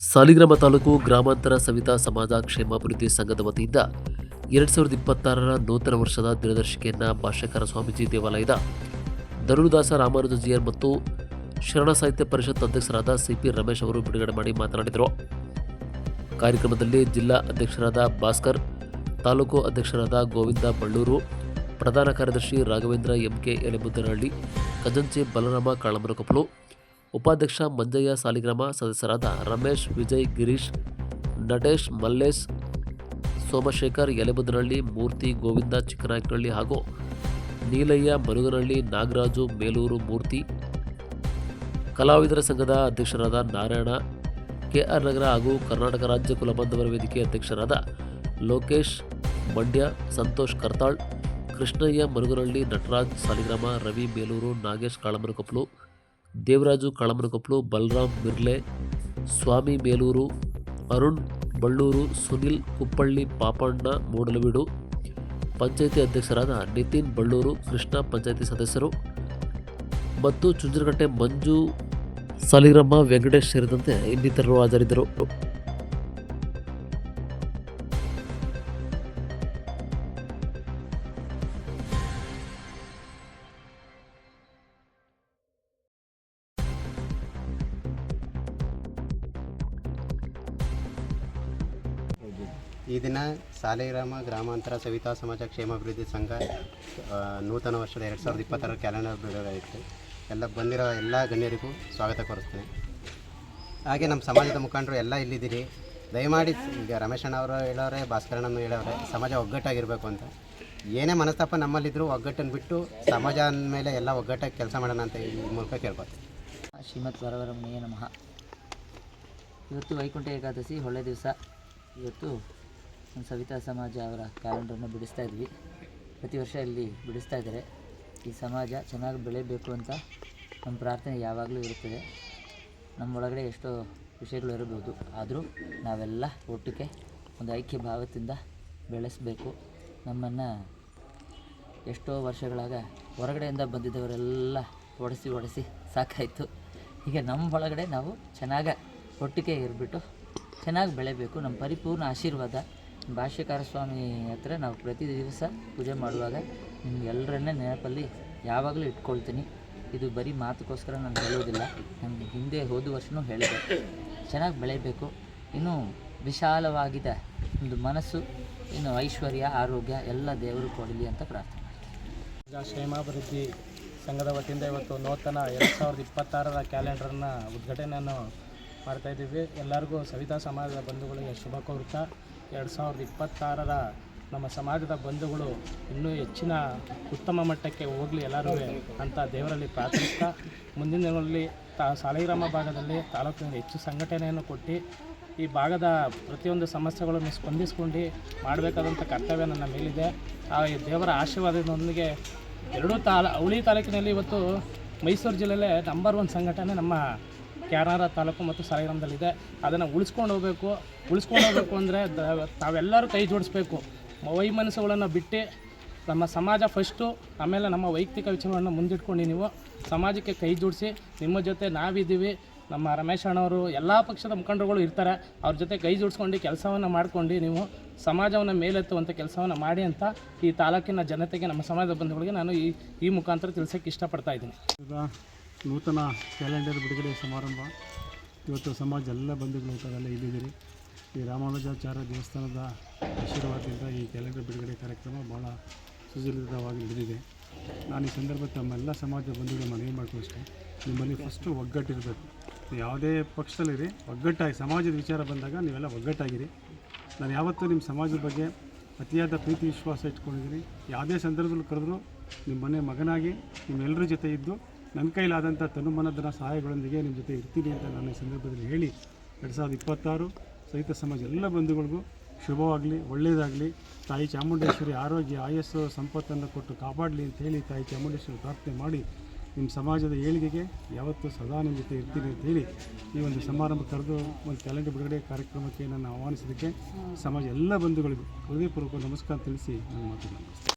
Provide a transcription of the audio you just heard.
ಸಾಲಿಗ್ರಾಮ ತಾಲೂಕು ಗ್ರಾಮಾಂತರ ಸವಿತಾ ಸಮಾಜ ಕ್ಷೇಮಾಭಿವೃದ್ಧಿ ಸಂಘದ ವತಿಯಿಂದ 2026ರ ನೂತನ ವರ್ಷದ ದಿನದರ್ಶಿಕೆಯನ್ನು ಭಾಷ್ಯಕಾರ ಸ್ವಾಮೀಜಿ ದೇವಾಲಯದ ಧನುರ್ದಾಸ ರಾಮಾನುಜಜಿಯರ್ ಮತ್ತು ಶರಣ ಸಾಹಿತ್ಯ ಪರಿಷತ್ ಅಧ್ಯಕ್ಷರಾದ ಸಿಪಿ ರಮೇಶ್ ಅವರು ಬಿಡುಗಡೆ ಮಾಡಿ ಮಾತನಾಡಿದರು. ಕಾರ್ಯಕ್ರಮದಲ್ಲಿ ಜಿಲ್ಲಾ ಅಧ್ಯಕ್ಷರಾದ ಭಾಸ್ಕರ್, ತಾಲೂಕು ಅಧ್ಯಕ್ಷರಾದ ಗೋವಿಂದ ಬಳ್ಳೂರು, ಪ್ರಧಾನ ಕಾರ್ಯದರ್ಶಿ ರಾಘವೇಂದ್ರ ಎಂಕೆ ಎಲೆಮುದ್ದನಹಳ್ಳಿ, ಖಜಂಚಿ ಬಲರಾಮ ಕಾಳಮನಕೊಪ್ಪಲು, ಉಪಾಧ್ಯಕ್ಷ ಮಂಜಯ್ಯ ಸಾಲಿಗ್ರಾಮ, ಸದಸ್ಯರಾದ ರಮೇಶ್, ವಿಜಯ್, ಗಿರೀಶ್, ನಟೇಶ್, ಮಲ್ಲೇಶ್, ಸೋಮಶೇಖರ್ ಎಲೆಮುದ್ದನಹಳ್ಳಿ, ಮೂರ್ತಿ, ಗೋವಿಂದ ಚಿಕ್ಕನಾಯಕನಹಳ್ಳಿ ಹಾಗೂ ನೀಲಯ್ಯ ಮನುಗನಹಳ್ಳಿ, ನಾಗರಾಜು ಮೇಲೂರು, ಮೂರ್ತಿ, ಕಲಾವಿದರ ಸಂಘದ ಅಧ್ಯಕ್ಷರಾದ ನಾರಾಯಣ, ಕೆಆರ್ ನಗರ ಹಾಗೂ ಕರ್ನಾಟಕ ರಾಜ್ಯ ಕುಲಬಾಂಧವರ ವೇದಿಕೆ ಅಧ್ಯಕ್ಷರಾದ ಲೋಕೇಶ್ ಮಂಡ್ಯ, ಸಂತೋಷ್ ಕರ್ತಾಳ್, ಕೃಷ್ಣಯ್ಯ ಮನುಗನಹಳ್ಳಿ, ನಟರಾಜ್ ಸಾಲಿಗ್ರಾಮ, ರವಿ ಮೇಲೂರು, ನಾಗೇಶ್ ಕಾಳಮನಕೊಪ್ಪಲು, ದೇವರಾಜು ಕಾಳಮನಕೊಪ್ಪಲು, ಬಲರಾಮ್ ಮಿರ್ಲೆ, ಸ್ವಾಮಿ ಮೇಲೂರು, ಅರುಣ್ ಬಳ್ಳೂರು, ಸುನಿಲ್ ಕುಪ್ಪಳ್ಳಿ, ಪಾಪಣ್ಣ ಮೂಡಲವೀಡು, ಪಂಚಾಯಿತಿ ಅಧ್ಯಕ್ಷರಾದ ನಿತಿನ್ ಬಳ್ಳೂರು, ಕೃಷ್ಣ ಪಂಚಾಯಿತಿ ಸದಸ್ಯರು ಮತ್ತು ಚುಂಚನಕಟ್ಟೆ ಮಂಜು ಸಾಲಿಗ್ರಾಮ, ವೆಂಕಟೇಶ್ ಸೇರಿದಂತೆ ಇನ್ನಿತರರು ಹಾಜರಿದ್ದರು. ಈ ದಿನ ಸಾಲಿಗ್ರಾಮ ಗ್ರಾಮಾಂತರ ಸವಿತಾ ಸಮಾಜ ಕ್ಷೇಮಾಭಿವೃದ್ಧಿ ಸಂಘ ನೂತನ ವರ್ಷದ 2026 ಕ್ಯಾಲೆಂಡರ್ ಬಿಡುಗಡೆ ಆಯಿತು. ಎಲ್ಲ ಬಂದಿರೋ ಎಲ್ಲ ಗಣ್ಯರಿಗೂ ಸ್ವಾಗತ ಕೋರಿಸ್ತೇನೆ. ಹಾಗೆ ನಮ್ಮ ಸಮಾಜದ ಮುಖಂಡರು ಎಲ್ಲ ಇಲ್ಲಿದ್ದೀರಿ. ದಯಮಾಡಿ ಈಗ ರಮೇಶಣ್ಣ ಅವರು ಹೇಳೋರೆ, ಭಾಸ್ಕರಣ್ಣನು ಹೇಳೋರೆ, ಸಮಾಜ ಒಗ್ಗಟ್ಟಾಗಿರಬೇಕು ಅಂತ. ಏನೇ ಮನಸ್ತಾಪ ನಮ್ಮಲ್ಲಿದ್ದರೂ ಒಗ್ಗಟ್ಟನ್ನು ಬಿಟ್ಟು ಸಮಾಜ ಅಂದಮೇಲೆ ಎಲ್ಲ ಒಗ್ಗಟ್ಟಾಗಿ ಕೆಲಸ ಮಾಡೋಣ ಅಂತ ಈ ಮೂಲಕ ಕೇಳ್ಬೋದು. ಶ್ರೀಮತ್ ವರವರಮಣಿಯ ನಮಃ. ಇವತ್ತು ವೈಕುಂಠ ಏಕಾದಶಿ, ಒಳ್ಳೆ ದಿವಸ. ಇವತ್ತು ಸವಿತಾ ಸಮಾಜ ಅವರ ಕ್ಯಾಲೆಂಡರನ್ನು ಬಿಡಿಸ್ತಾ ಇದ್ವಿ. ಪ್ರತಿ ವರ್ಷ ಇಲ್ಲಿ ಬಿಡಿಸ್ತಾ ಇದ್ದಾರೆ. ಈ ಸಮಾಜ ಚೆನ್ನಾಗಿ ಬೆಳೆಯಬೇಕು ಅಂತ ನಮ್ಮ ಪ್ರಾರ್ಥನೆ ಯಾವಾಗಲೂ ಇರುತ್ತದೆ. ನಮ್ಮೊಳಗಡೆ ಎಷ್ಟೋ ವಿಷಯಗಳು ಇರಬಹುದು, ಆದರೂ ನಾವೆಲ್ಲ ಒಟ್ಟಿಗೆ ಒಂದು ಐಕ್ಯ ಭಾವದಿಂದ ಬೆಳೆಸಬೇಕು. ನಮ್ಮನ್ನು ಎಷ್ಟೋ ವರ್ಷಗಳಾಗ ಹೊರಗಡೆಯಿಂದ ಬಂದಿದ್ದವರೆಲ್ಲ ಒಡಿಸಿ ಸಾಕಾಯಿತು. ಈಗ ನಮ್ಮ ಒಳಗಡೆ ನಾವು ಚೆನ್ನಾಗಿ ಒಟ್ಟಿಗೆ ಇರ್ಬಿಟ್ಟು ಚೆನ್ನಾಗಿ ಬೆಳೆಯಬೇಕು. ನಮ್ಮ ಪರಿಪೂರ್ಣ ಆಶೀರ್ವಾದ ಭಾಷ್ಯಕಾರ ಸ್ವಾಮಿ ಹತ್ರ ನಾವು ಪ್ರತಿ ದಿವಸ ಪೂಜೆ ಮಾಡುವಾಗ ನಿಮ್ಗೆಲ್ಲರನ್ನೇ ನೆನಪಲ್ಲಿ ಯಾವಾಗಲೂ ಇಟ್ಕೊಳ್ತೀನಿ. ಇದು ಬರೀ ಮಾತುಗೋಸ್ಕರ ನಾನು ಹೇಳೋದಿಲ್ಲ, ನಮಗೆ ಹಿಂದೆ ಹೋದ ವರ್ಷವೂ ಹೇಳಿದೆ. ಚೆನ್ನಾಗಿ ಬೆಳೆಯಬೇಕು, ಇನ್ನೂ ವಿಶಾಲವಾಗಿದೆ ಒಂದು ಮನಸ್ಸು, ಇನ್ನು ಐಶ್ವರ್ಯ, ಆರೋಗ್ಯ ಎಲ್ಲ ದೇವರು ಕೊಡಲಿ ಅಂತ ಪ್ರಾರ್ಥನೆ ಮಾಡ್ತೀನಿ. ಕ್ಷೇಮಾಭಿವೃದ್ಧಿ ಸಂಘದ ವತಿಯಿಂದ ಇವತ್ತು ನೂತನ 2026ರ ಕ್ಯಾಲೆಂಡರನ್ನು ಉದ್ಘಾಟನೆಯನ್ನು ಮಾಡ್ತಾಯಿದ್ದೀವಿ. ಎಲ್ಲರಿಗೂ ಸವಿತಾ ಸಮಾಜದ ಬಂಧುಗಳಿಗೆ ಶುಭ ಕೋರುತ್ತಾ 2026ರ ನಮ್ಮ ಸಮಾಜದ ಬಂಧುಗಳು ಇನ್ನೂ ಹೆಚ್ಚಿನ ಉತ್ತಮ ಮಟ್ಟಕ್ಕೆ ಹೋಗಲಿ ಎಲ್ಲರೂ ಅಂತ ದೇವರಲ್ಲಿ ಪ್ರಾರ್ಥಿಸ್ತಾ, ಮುಂದಿನ ದಿನಗಳಲ್ಲಿ ಸಾಲಿಗ್ರಾಮ ಭಾಗದಲ್ಲಿ ತಾಲೂಕಿನಲ್ಲಿ ಹೆಚ್ಚು ಸಂಘಟನೆಯನ್ನು ಕೊಟ್ಟು ಈ ಭಾಗದ ಪ್ರತಿಯೊಂದು ಸಮಸ್ಯೆಗಳನ್ನು ಸ್ಪಂದಿಸ್ಕೊಂಡು ಮಾಡಬೇಕಾದಂಥ ಕರ್ತವ್ಯ ನನ್ನ ಮೇಲಿದೆ. ಆ ದೇವರ ಆಶೀರ್ವಾದದೊಂದಿಗೆ ಹುಳಿ ತಾಲೂಕಿನಲ್ಲಿ ಇವತ್ತು ಮೈಸೂರು ಜಿಲ್ಲೆಯಲ್ಲೇ ನಂಬರ್ 1 ಸಂಘಟನೆ ನಮ್ಮ ಕ್ಯಾರನಾರ ತಾಲೂಕು ಮತ್ತು ಸಾಲಿಗ್ರಾಮದಲ್ಲಿದೆ. ಅದನ್ನು ಉಳಿಸ್ಕೊಂಡು ಹೋಗಬೇಕು ಅಂದರೆ ತಾವೆಲ್ಲರೂ ಕೈ ಜೋಡಿಸ್ಬೇಕು. ವೈಮನಸ್ಸುಗಳನ್ನು ಬಿಟ್ಟು ನಮ್ಮ ಸಮಾಜ ಫಸ್ಟು, ಆಮೇಲೆ ನಮ್ಮ ವೈಯಕ್ತಿಕ ವಿಚಾರಗಳನ್ನು ಮುಂದಿಟ್ಕೊಂಡು ನೀವು ಸಮಾಜಕ್ಕೆ ಕೈ ಜೋಡಿಸಿ. ನಿಮ್ಮ ಜೊತೆ ನಾವಿದ್ದೀವಿ, ನಮ್ಮ ರಮೇಶ್ ಅಣ್ಣವರು, ಎಲ್ಲ ಪಕ್ಷದ ಮುಖಂಡರುಗಳು ಇರ್ತಾರೆ. ಅವ್ರ ಜೊತೆ ಕೈ ಜೋಡಿಸ್ಕೊಂಡು ಕೆಲಸವನ್ನು ಮಾಡ್ಕೊಂಡು ನೀವು ಸಮಾಜವನ್ನು ಮೇಲೆತ್ತುವಂಥ ಕೆಲಸವನ್ನು ಮಾಡಿ ಅಂತ ಈ ತಾಲೂಕಿನ ಜನತೆಗೆ, ನಮ್ಮ ಸಮಾಜದ ಬಂಧುಗಳಿಗೆ ನಾನು ಈ ಮುಖಾಂತರ ತಿಳಿಸೋಕ್ಕೆ ಇಷ್ಟಪಡ್ತಾಯಿದ್ದೀನಿ. ನೂತನ ಕ್ಯಾಲೆಂಡರ್ ಬಿಡುಗಡೆ ಸಮಾರಂಭ ಇವತ್ತು ಸಮಾಜ ಎಲ್ಲ ಬಂಧುಗಳು ಇರ್ತಾರಲ್ಲ ಇಲ್ಲಿದ್ದೀರಿ. ಈ ರಾಮಾನುಜಾಚಾರ್ಯ ದೇವಸ್ಥಾನದ ಆಶೀರ್ವಾದದಿಂದ ಈ ಕ್ಯಾಲೆಂಡರ್ ಬಿಡುಗಡೆ ಕಾರ್ಯಕ್ರಮ ಭಾಳ ಸುಸಜ್ಜಿತವಾಗಿ ನಡೆದಿದೆ. ನಾನು ಈ ಸಂದರ್ಭ ತಮ್ಮೆಲ್ಲ ಸಮಾಜ ಬಂಧುಗಳು ಮನವಿ ಮಾಡ್ಕೊಳ್ಳೋಷ್ಟೇ, ನಿಮ್ಮಲ್ಲಿ ಫಸ್ಟು ಒಗ್ಗಟ್ಟಿರಬೇಕು. ಯಾವುದೇ ಪಕ್ಷದಲ್ಲಿರಿ, ಒಗ್ಗಟ್ಟಾಗಿ ಸಮಾಜದ ವಿಚಾರ ಬಂದಾಗ ನೀವೆಲ್ಲ ಒಗ್ಗಟ್ಟಾಗಿರಿ. ನಾನು ಯಾವತ್ತೂ ನಿಮ್ಮ ಸಮಾಜದ ಬಗ್ಗೆ ಅತಿಯಾದ ಪ್ರೀತಿ ವಿಶ್ವಾಸ ಇಟ್ಕೊಂಡಿದ್ದೀನಿ. ಯಾವುದೇ ಸಂದರ್ಭದಲ್ಲಿ ಕರೆದ್ರೂ ನಿಮ್ಮ ಮನೆ ಮಗನಾಗಿ ನಿಮ್ಮೆಲ್ಲರ ಜೊತೆ ಇದ್ದು ನನ್ನ ಕೈಲಾದಂಥ ತನುಮನಧನ ಸಹಾಯಗಳೊಂದಿಗೆ ನಿಮ್ಮ ಜೊತೆ ಇರ್ತೀನಿ ಅಂತ ನಾನು ಈ ಸಂದರ್ಭದಲ್ಲಿ ಹೇಳಿ 2026 ಸಹಿತ ಸಮಾಜ ಎಲ್ಲ ಬಂಧುಗಳಿಗೂ ಶುಭವಾಗಲಿ, ಒಳ್ಳೆಯದಾಗಲಿ. ತಾಯಿ ಚಾಮುಂಡೇಶ್ವರಿ ಆರೋಗ್ಯ, ಆಯಸ್ಸು, ಸಂಪತ್ತನ್ನು ಕೊಟ್ಟು ಕಾಪಾಡಲಿ ಅಂತ ಹೇಳಿ ತಾಯಿ ಚಾಮುಂಡೇಶ್ವರಿ ಪ್ರಾರ್ಥನೆ ಮಾಡಿ ನಿಮ್ಮ ಸಮಾಜದ ಏಳಿಗೆಗೆ ಯಾವತ್ತೂ ಸದಾ ನಿಮ್ಮ ಜೊತೆ ಇರ್ತೀನಿ ಅಂತ ಹೇಳಿ ಈ ಒಂದು ಸಮಾರಂಭ ಕರೆದು ಒಂದು ಕ್ಯಾಲೆಂಡರ್ ಬಿಡುಗಡೆ ಕಾರ್ಯಕ್ರಮಕ್ಕೆ ನಾನು ಆಹ್ವಾನಿಸೋದಕ್ಕೆ ಸಮಾಜ ಎಲ್ಲ ಬಂಧುಗಳಿಗೂ ಹೃದಯಪೂರ್ವಕ ನಮಸ್ಕಾರ ತಿಳಿಸಿ ನನ್ನ ಮಾತುಗಳನ್ನು